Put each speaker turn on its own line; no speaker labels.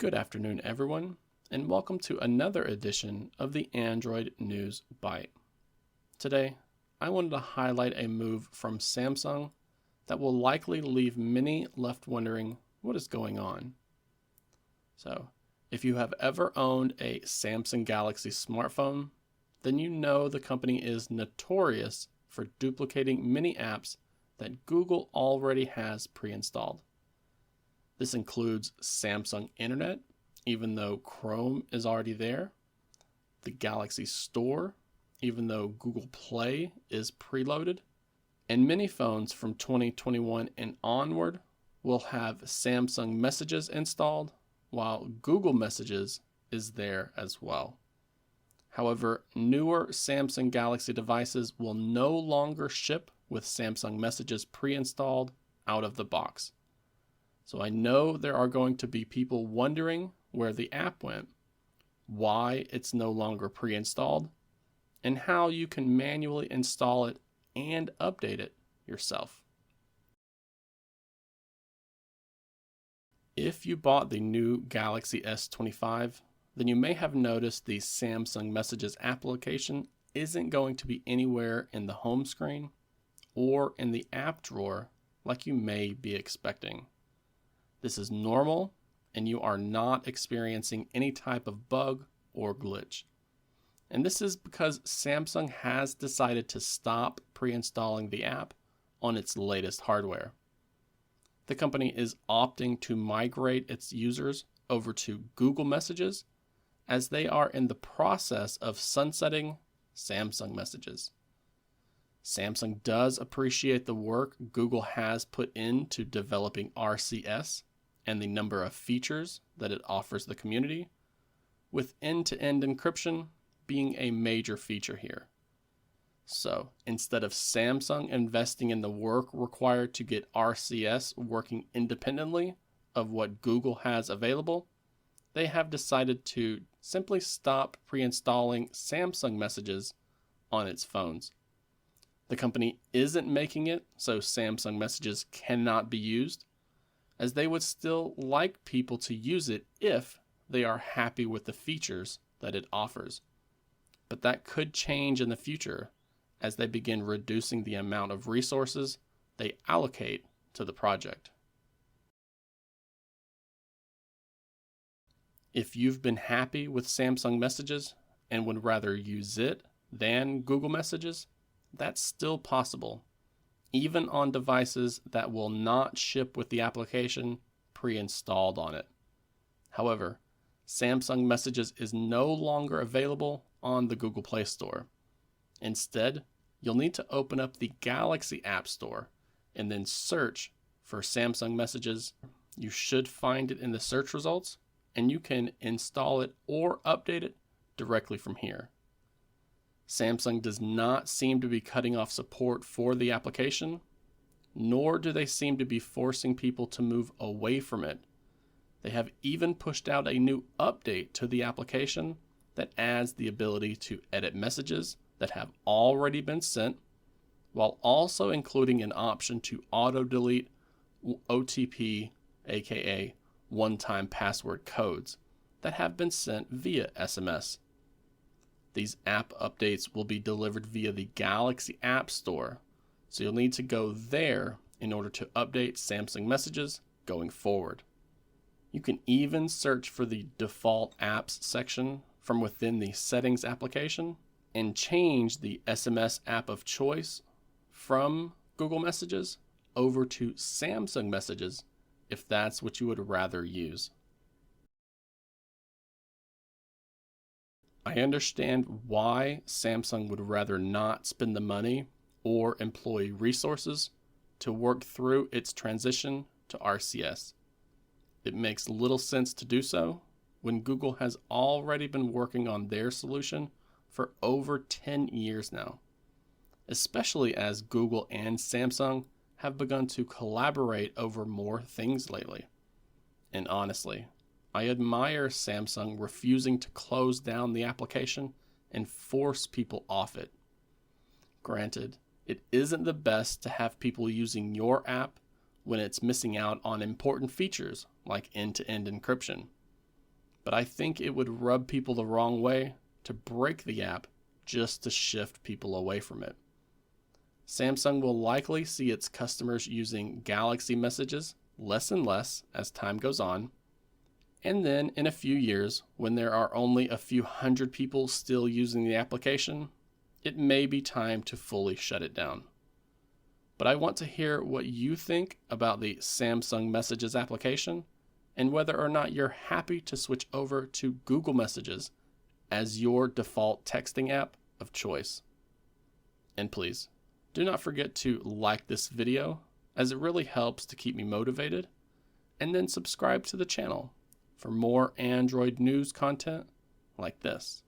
Good afternoon, everyone, and welcome to another edition of the Android News Byte. Today, I wanted to highlight a move from Samsung that will likely leave many left wondering what is going on. So, if you have ever owned a Samsung Galaxy smartphone, then you know the company is notorious for duplicating many apps that Google already has pre-installed. This includes Samsung Internet, even though Chrome is already there, the Galaxy Store, even though Google Play is preloaded, and many phones from 2021 and onward will have Samsung Messages installed, while Google Messages is there as well. However, newer Samsung Galaxy devices will no longer ship with Samsung Messages pre-installed out of the box. So I know there are going to be people wondering where the app went, why it's no longer pre-installed, and how you can manually install it and update it yourself. If you bought the new Galaxy S25, then you may have noticed the Samsung Messages application isn't going to be anywhere in the home screen or in the app drawer like you may be expecting. This is normal, and you are not experiencing any type of bug or glitch. And this is because Samsung has decided to stop pre-installing the app on its latest hardware. The company is opting to migrate its users over to Google Messages as they are in the process of sunsetting Samsung Messages. Samsung does appreciate the work Google has put into developing RCS and the number of features that it offers the community, with end-to-end encryption being a major feature here. So instead of Samsung investing in the work required to get RCS working independently of what Google has available, they have decided to simply stop pre-installing Samsung Messages on its phones. The company isn't making it so Samsung Messages cannot be used, as they would still like people to use it if they are happy with the features that it offers. But that could change in the future as they begin reducing the amount of resources they allocate to the project. If you've been happy with Samsung Messages and would rather use it than Google Messages, that's still possible, even on devices that will not ship with the application pre-installed on it. However, Samsung Messages is no longer available on the Google Play Store. Instead, you'll need to open up the Galaxy App Store and then search for Samsung Messages. You should find it in the search results, and you can install it or update it directly from here. Samsung does not seem to be cutting off support for the application, nor do they seem to be forcing people to move away from it. They have even pushed out a new update to the application that adds the ability to edit messages that have already been sent, while also including an option to auto-delete OTP, aka one-time password codes, that have been sent via SMS. These app updates will be delivered via the Galaxy App Store, so you'll need to go there in order to update Samsung Messages going forward. You can even search for the default apps section from within the settings application and change the SMS app of choice from Google Messages over to Samsung Messages if that's what you would rather use. I understand why Samsung would rather not spend the money or employ resources to work through its transition to RCS. It makes little sense to do so when Google has already been working on their solution for over 10 years now, especially as Google and Samsung have begun to collaborate over more things lately. And honestly, I admire Samsung refusing to close down the application and force people off it. Granted, it isn't the best to have people using your app when it's missing out on important features like end-to-end encryption. but I think it would rub people the wrong way to break the app just to shift people away from it. Samsung will likely see its customers using Galaxy messages less and less as time goes on, and then in a few years, when there are only a few hundred people still using the application, it may be time to fully shut it down. But I want to hear what you think about the Samsung Messages application and whether or not you're happy to switch over to Google Messages as your default texting app of choice. And please, do not forget to like this video, as it really helps to keep me motivated, and then subscribe to the channel for more Android news content like this.